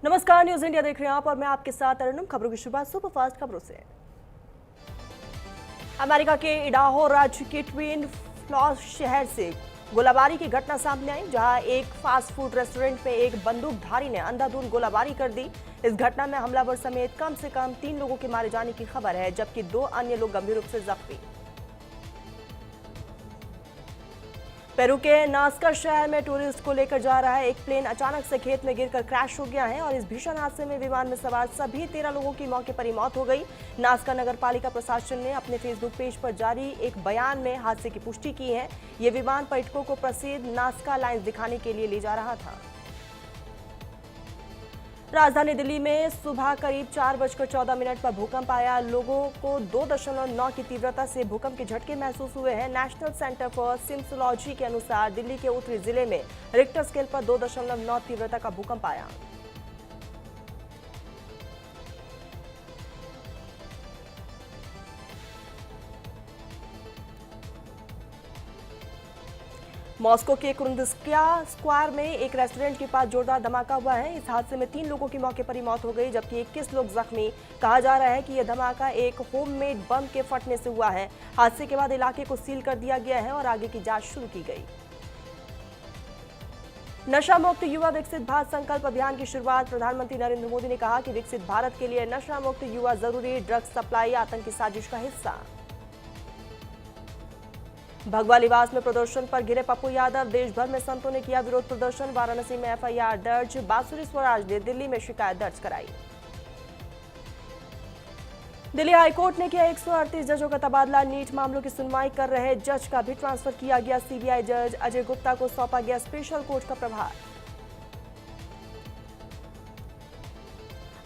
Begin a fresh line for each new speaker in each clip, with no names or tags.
नमस्कार, news India देख रहे हैं आप और मैं आपके साथ अरुणम। खबरों की शुरुआत सुपरफास्ट खबरों से। अमेरिका के इडाहो राज्य के ट्विन फ्लॉस शहर से गोलाबारी की घटना सामने आई, जहां एक फास्ट फूड रेस्टोरेंट में एक बंदूकधारी ने अंधाधुंध गोलाबारी कर दी। इस घटना में हमलावर समेत कम से कम 3 लोगों के मारे जाने की खबर है, जबकि 2 अन्य लोग गंभीर रूप से जख्मी। पेरू के नास्का शहर में टूरिस्ट को लेकर जा रहा है एक प्लेन अचानक से खेत में गिरकर क्रैश हो गया है और इस भीषण हादसे में विमान में सवार सभी 13 लोगों की मौके पर ही मौत हो गई। नास्का नगर पालिका प्रशासन ने अपने फेसबुक पेज पर जारी एक बयान में हादसे की पुष्टि की है। ये विमान पर्यटकों को प्रसिद्ध नास्का लाइन्स दिखाने के लिए ले जा रहा था। राजधानी दिल्ली में सुबह करीब 4:14 पर भूकंप आया। लोगों को 2.9 की तीव्रता से भूकंप के झटके महसूस हुए हैं। नेशनल सेंटर फॉर सिस्मोलॉजी के अनुसार दिल्ली के उत्तरी जिले में रिक्टर स्केल पर 2.9 तीव्रता का भूकंप आया। मॉस्को के कुरुंदस्किया स्क्वायर में एक रेस्टोरेंट के पास जोरदार धमाका हुआ है। इस हादसे में 3 लोगों की मौके पर ही मौत हो गई, जबकि 21 लोग जख्मी। कहा जा रहा है कि यह धमाका एक होममेड बम के फटने से हुआ है। हादसे के बाद इलाके को सील कर दिया गया है और आगे की जांच शुरू की गई। नशा मुक्त युवा विकसित भारत संकल्प अभियान की शुरुआत। प्रधानमंत्री नरेंद्र मोदी ने कहा कि विकसित भारत के लिए नशा मुक्त युवा जरूरी। ड्रग्स सप्लाई आतंकी साजिश का हिस्सा। भगवा लिबास में प्रदर्शन पर गिरे पप्पू यादव। देश भर में संतों ने किया विरोध प्रदर्शन। वाराणसी में एफआईआर दर्ज। बांसुरी स्वराज ने दिल्ली में शिकायत दर्ज कराई। दिल्ली हाईकोर्ट ने किया 138 जजों का तबादला। नीट मामलों की सुनवाई कर रहे जज का भी ट्रांसफर किया गया। सीबीआई जज अजय गुप्ता को सौंपा गया स्पेशल कोर्ट का प्रभार।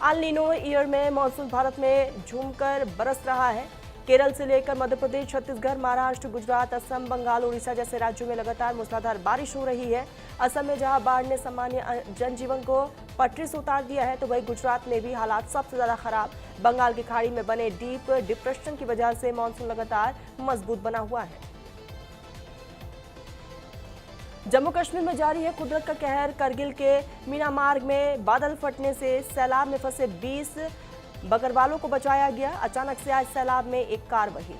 अल नीनो ईयर में मॉनसून भारत में झूमकर बरस रहा है। केरल से लेकर मध्य प्रदेश, छत्तीसगढ़, महाराष्ट्र, गुजरात, असम, बंगाल, उड़ीसा जैसे राज्यों में लगातार मूसलाधार बारिश हो रही है। असम में जहां बाढ़ ने सामान्य जनजीवन को पटरी से उतार दिया है, तो वहीं गुजरात में भी हालात सबसे ज्यादा खराब। बंगाल की खाड़ी में बने डीप डिप्रेशन की वजह से मानसून लगातार मजबूत बना हुआ है। जम्मू कश्मीर में जारी है कुदरत का कहर। करगिल के मीना मार्ग में बादल फटने से सैलाब में फंसे 20 बकरवालों को बचाया गया। अचानक से आज सैलाब में एक कार बही।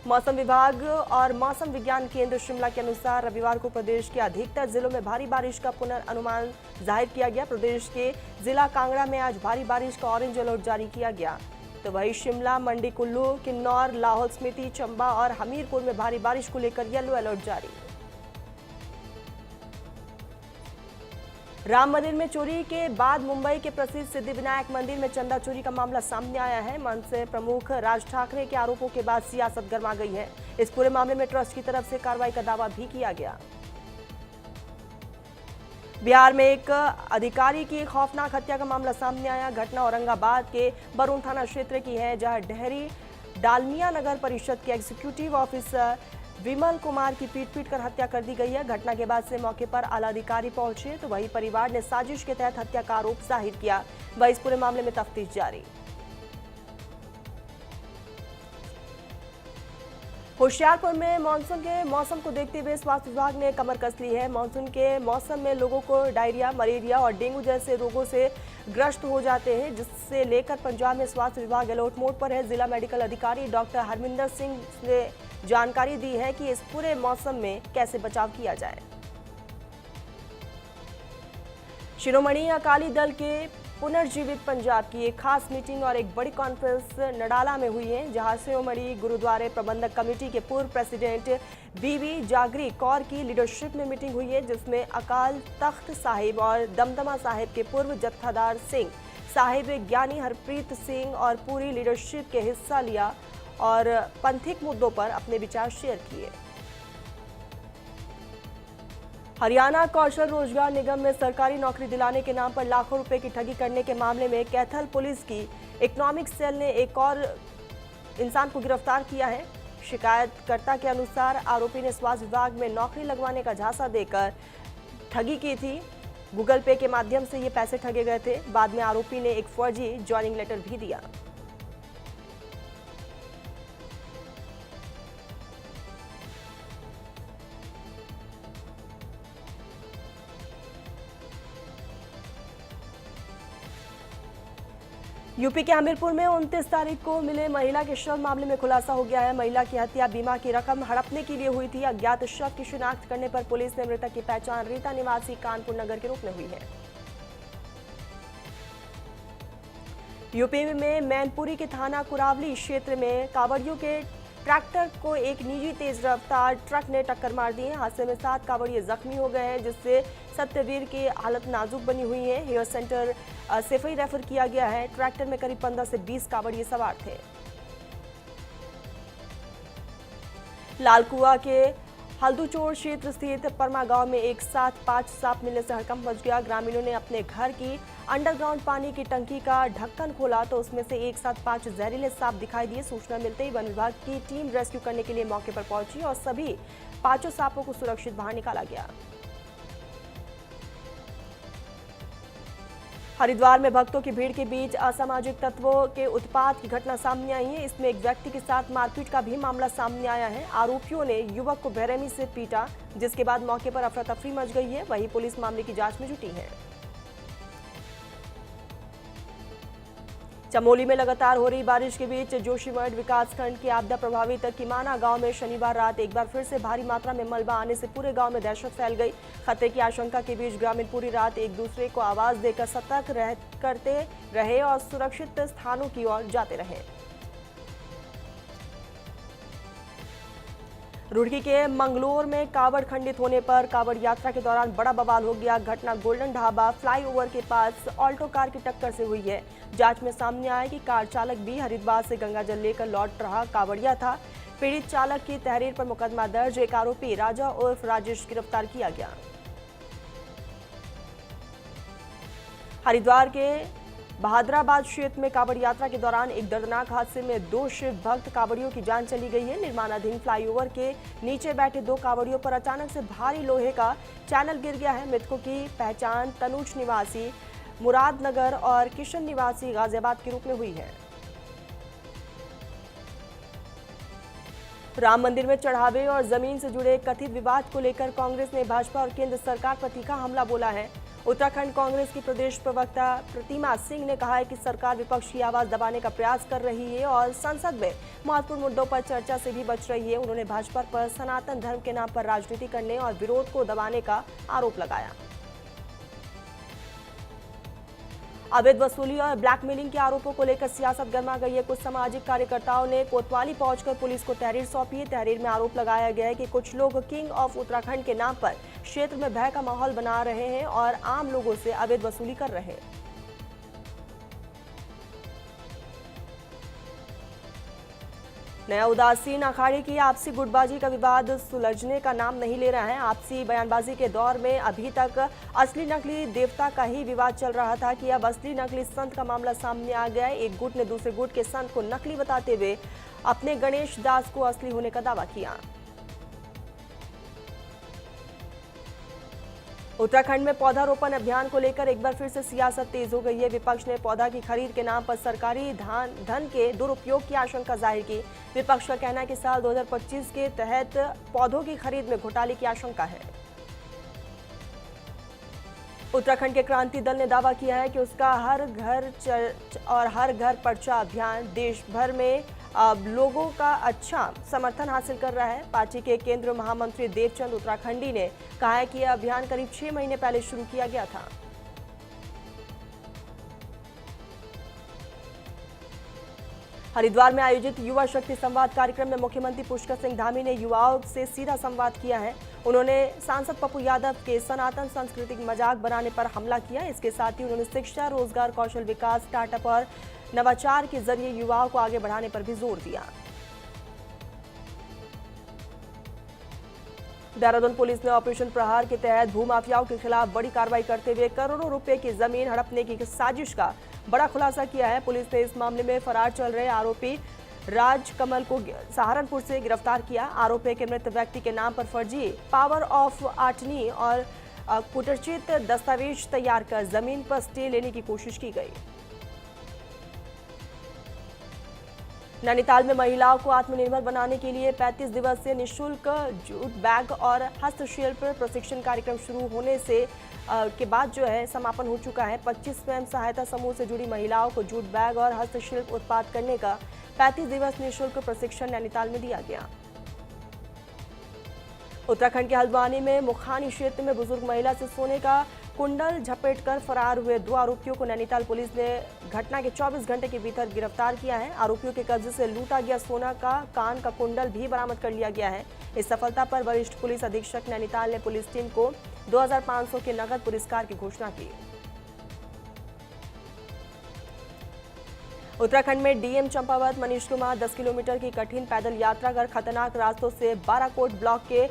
मौसम विभाग और मौसम विज्ञान केंद्र शिमला के अनुसार रविवार को प्रदेश के अधिकतर जिलों में भारी बारिश का पुनर्नुमान जाहिर किया गया। प्रदेश के जिला कांगड़ा में आज भारी बारिश का ऑरेंज अलर्ट जारी किया गया, तो वहीं शिमला, मंडी, कुल्लू, किन्नौर, लाहौल स्पीति, चंबा और हमीरपुर में भारी बारिश को लेकर येलो अलर्ट जारी। राम मंदिर में चोरी के बाद मुंबई के प्रसिद्ध सिद्धिविनायक मंदिर में चंदा चोरी का मामला सामने आया है। मंच से प्रमुख राज ठाकरे के आरोपों के बाद सियासत गर्मा गई है। इस पूरे मामले में ट्रस्ट की तरफ से कार्रवाई का दावा भी किया गया। बिहार में एक अधिकारी की खौफनाक हत्या का मामला सामने आया। घटना औरंगाबाद के बरून थाना क्षेत्र की है, जहां डेहरी डालमिया नगर परिषद के एग्जीक्यूटिव ऑफिसर विमल कुमार की पीट कर हत्या कर दी गई है। घटना के बाद से मौके पर आला अधिकारी पहुंचे, तो वही परिवार ने साजिश के तहत हत्या का आरोप जाहिर किया। वही इस पूरे मामले में तफ्तीश जारी। होशियारपुर में मानसून के मौसम को देखते हुए स्वास्थ्य विभाग ने कमर कस ली है। मानसून के मौसम में लोगों को डायरिया, मलेरिया और डेंगू जैसे रोगों से ग्रस्त हो जाते हैं, जिससे लेकर पंजाब में स्वास्थ्य विभाग अलर्ट मोड पर है। जिला मेडिकल अधिकारी डॉक्टर हरमिंदर सिंह ने जानकारी दी है कि इस पूरे मौसम में कैसे बचाव किया जाए। शिरोमणि अकाली दल के पुनर्जीवित पंजाब की एक खास मीटिंग और एक बड़ी कॉन्फ्रेंस नडाला में हुई है, जहां शिरोमणि गुरुद्वारे प्रबंधक कमेटी के पूर्व प्रेसिडेंट बीबी जागरी कौर की लीडरशिप में मीटिंग हुई है, जिसमें अकाल तख्त साहिब और दमदमा साहिब के पूर्व जत्थादार सिंह साहिब ज्ञानी हरप्रीत सिंह और पूरी लीडरशिप के हिस्सा लिया और पंथिक मुद्दों पर अपने विचार शेयर किए। हरियाणा कौशल रोजगार निगम में सरकारी नौकरी दिलाने के नाम पर लाखों रुपए की ठगी करने के मामले में कैथल पुलिस की इकोनॉमिक सेल ने एक और इंसान को गिरफ्तार किया है। शिकायतकर्ता के अनुसार आरोपी ने स्वास्थ्य विभाग में नौकरी लगवाने का झांसा देकर ठगी की थी। गूगल पे के माध्यम से ये पैसे ठगे गए थे। बाद में आरोपी ने एक फर्जी ज्वाइनिंग लेटर भी दिया। यूपी के हमीरपुर में 29 तारीख को मिले महिला के शव मामले में खुलासा हो गया है। महिला की हत्या बीमा की रकम हड़पने के लिए हुई थी। अज्ञात शव की शिनाख्त करने पर पुलिस ने मृतक की पहचान रीता निवासी कानपुर नगर के रूप में हुई है। यूपी में मैनपुरी के थाना कुरावली क्षेत्र में कांवड़ियों के ट्रैक्टर को एक निजी तेज रफ्तार ट्रक ने टक्कर मार दी है। हादसे में 7 कांवड़िए जख्मी हो गए हैं, जिससे सत्यवीर की हालत नाजुक बनी हुई है। हेयर सेंटर सेफई रेफर किया गया है। ट्रैक्टर में करीब 15 से 20 कांवड़िए सवार थे। लालकुआ के हल्दूचोर क्षेत्र स्थित परमा गांव में एक साथ 5 सांप मिलने से हड़कंप मच गया। ग्रामीणों ने अपने घर की अंडरग्राउंड पानी की टंकी का ढक्कन खोला तो उसमें से एक साथ 5 जहरीले सांप दिखाई दिए। सूचना मिलते ही वन विभाग की टीम रेस्क्यू करने के लिए मौके पर पहुंची और सभी 5 सांपों को सुरक्षित बाहर निकाला गया। हरिद्वार में भक्तों की भीड़ के बीच असामाजिक तत्वों के उत्पात की घटना सामने आई है। इसमें एक व्यक्ति के साथ मारपीट का भी मामला सामने आया है। आरोपियों ने युवक को बेरहमी से पीटा, जिसके बाद मौके पर अफरा तफरी मच गई है। वहीं पुलिस मामले की जांच में जुटी है। चमोली में लगातार हो रही बारिश के बीच जोशीमठ विकासखंड के आपदा प्रभावित किमाना गांव में शनिवार रात एक बार फिर से भारी मात्रा में मलबा आने से पूरे गांव में दहशत फैल गई। खतरे की आशंका के बीच ग्रामीण पूरी रात एक दूसरे को आवाज देकर सतर्क करते रहे और सुरक्षित स्थानों की ओर जाते रहे। रुड़की के मंगलोर में कावड़ खंडित होने पर कावड़ यात्रा के दौरान बड़ा बवाल हो गया। घटना गोल्डन ढाबा फ्लाईओवर के पास ऑल्टो कार की टक्कर से हुई है। जांच में सामने आया कि कार चालक भी हरिद्वार से गंगाजल लेकर लौट रहा कावड़िया था। पीड़ित चालक की तहरीर पर मुकदमा दर्ज। एक आरोपी राजा उर्फ राजेश गिरफ्तार किया गया। हरिद्वार के बहादुराबाद क्षेत्र में कावड़ यात्रा के दौरान एक दर्दनाक हादसे में 2 शिव भक्त कावड़ियों की जान चली गई है। निर्माणाधीन फ्लाईओवर के नीचे बैठे 2 कावड़ियों पर अचानक से भारी लोहे का चैनल गिर गया है। मृतकों की पहचान तनुज निवासी मुरादनगर और किशन निवासी गाजियाबाद के रूप में हुई है। राम मंदिर में चढ़ावे और जमीन से जुड़े कथित विवाद को लेकर कांग्रेस ने भाजपा और केंद्र सरकार पर तीखा हमला बोला है। उत्तराखंड कांग्रेस की प्रदेश प्रवक्ता प्रतिमा सिंह ने कहा है कि सरकार विपक्ष की आवाज दबाने का प्रयास कर रही है और संसद में महत्वपूर्ण मुद्दों पर चर्चा से भी बच रही है। उन्होंने भाजपा पर सनातन धर्म के नाम पर राजनीति करने और विरोध को दबाने का आरोप लगाया। अवैध वसूली और ब्लैकमेलिंग के आरोपों को लेकर सियासत गर्मा गई है। कुछ सामाजिक कार्यकर्ताओं ने कोतवाली पहुंचकर पुलिस को तहरीर सौंपी है। तहरीर में आरोप लगाया गया है कि कुछ लोग किंग ऑफ उत्तराखंड के नाम पर क्षेत्र में भय का माहौल बना रहे हैं और आम लोगों से अवैध वसूली कर रहे हैं। नया उदासीन अखाड़े की आपसी गुटबाजी का विवाद सुलझने का नाम नहीं ले रहा है। आपसी बयानबाजी के दौर में अभी तक असली नकली देवता का ही विवाद चल रहा था कि अब असली नकली संत का मामला सामने आ गया है। एक गुट ने दूसरे गुट के संत को नकली बताते हुए अपने गणेश दास को असली होने का दावा किया। उत्तराखंड में पौधारोपण अभियान को लेकर एक बार फिर से सियासत तेज हो गई है। विपक्ष ने पौधा की खरीद के नाम पर सरकारी धन के दुरुपयोग की आशंका जाहिर की। विपक्ष का कहना है कि साल 2025 के तहत पौधों की खरीद में घोटाले की आशंका है। उत्तराखंड के क्रांति दल ने दावा किया है कि उसका हर घर और हर घर पर्चा अभियान देश भर में लोगों का अच्छा समर्थन हासिल कर रहा है। पार्टी के केंद्रीय महामंत्री देवचंद उत्तराखंडी ने कहा है कि यह अभियान करीब 6 महीने पहले शुरू किया गया था। हरिद्वार में आयोजित युवा शक्ति संवाद कार्यक्रम में मुख्यमंत्री पुष्कर सिंह धामी ने युवाओं से सीधा संवाद किया है। उन्होंने सांसद पप्पू यादव के सनातन सांस्कृतिक मजाक बनाने पर हमला किया। इसके साथ ही उन्होंने शिक्षा, रोजगार, कौशल विकास, स्टार्टअप और नवाचार के जरिए युवाओं को आगे बढ़ाने पर भी जोर दिया। देहरादून पुलिस ने ऑपरेशन प्रहार के तहत भूमाफियाओं के खिलाफ बड़ी कार्रवाई करते हुए करोड़ों रुपए की जमीन हड़पने की साजिश का बड़ा खुलासा किया है। पुलिस ने इस मामले में फरार चल रहे आरोपी राज कमल को सहारनपुर से गिरफ्तार किया। आरोप है कि मृत व्यक्ति के नाम पर फर्जी पावर ऑफ अटर्नी और कुटरचित दस्तावेज तैयार कर जमीन पर स्टे लेने की कोशिश की गई। नैनीताल में महिलाओं को आत्मनिर्भर बनाने के लिए 35 दिवसीय निःशुल्क जूट बैग और हस्तशिल्प प्रशिक्षण कार्यक्रम शुरू होने से के बाद जो है समापन हो चुका है। 25 स्वयं सहायता समूह से जुड़ी महिलाओं को जूट बैग और हस्तशिल्प उत्पाद करने का 35 दिवस निःशुल्क प्रशिक्षण नैनीताल में दिया गया। उत्तराखंड के हल्द्वानी में मुखानी क्षेत्र में बुजुर्ग महिला से सोने का कुंडल झपेटकर फरार हुए 2 आरोपियों को नैनीताल पुलिस ने घटना के 24 घंटे के भीतर गिरफ्तार किया है। आरोपियों के कब्जे से लूटा गया सोना का कान का कुंडल भी बरामद कर लिया गया है। इस सफलता पर वरिष्ठ पुलिस अधीक्षक नैनीताल ने पुलिस टीम को 2500 के नगद पुरस्कार की घोषणा की। उत्तराखंड में डीएम चंपावत मनीष कुमार 10 किलोमीटर की कठिन पैदल यात्रा कर खतरनाक रास्तों से बाराकोट ब्लॉक के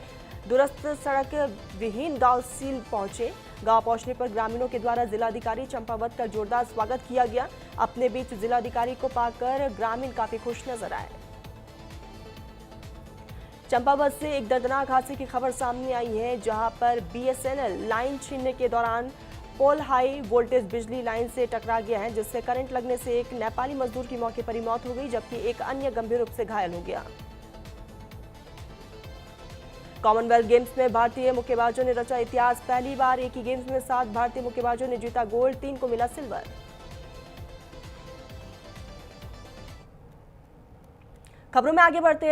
दुरस्त सड़क विहीन गांव सील पहुंचे। गांव पहुंचने पर ग्रामीणों के द्वारा जिलाधिकारी चंपावत का जोरदार स्वागत किया गया। अपने बीच जिलाधिकारी को पाकर ग्रामीण काफी खुश नजर आए। चंपावत से एक दर्दनाक हादसे की खबर सामने आई है, जहां पर बीएसएनएल लाइन छीनने के दौरान पोल हाई वोल्टेज बिजली लाइन से टकरा गया है, जिससे करंट लगने से एक नेपाली मजदूर की मौके पर ही मौत हो गई, जबकि एक अन्य गंभीर रूप से घायल हो गया। कॉमनवेल्थ गेम्स में भारतीय मुक्केबाजों ने रचा इतिहास। पहली बार एक ही गेम्स में 7 भारतीय मुक्केबाजों ने जीता गोल्ड, 3 को मिला सिल्वर। खबरों में आगे बढ़ते हैं।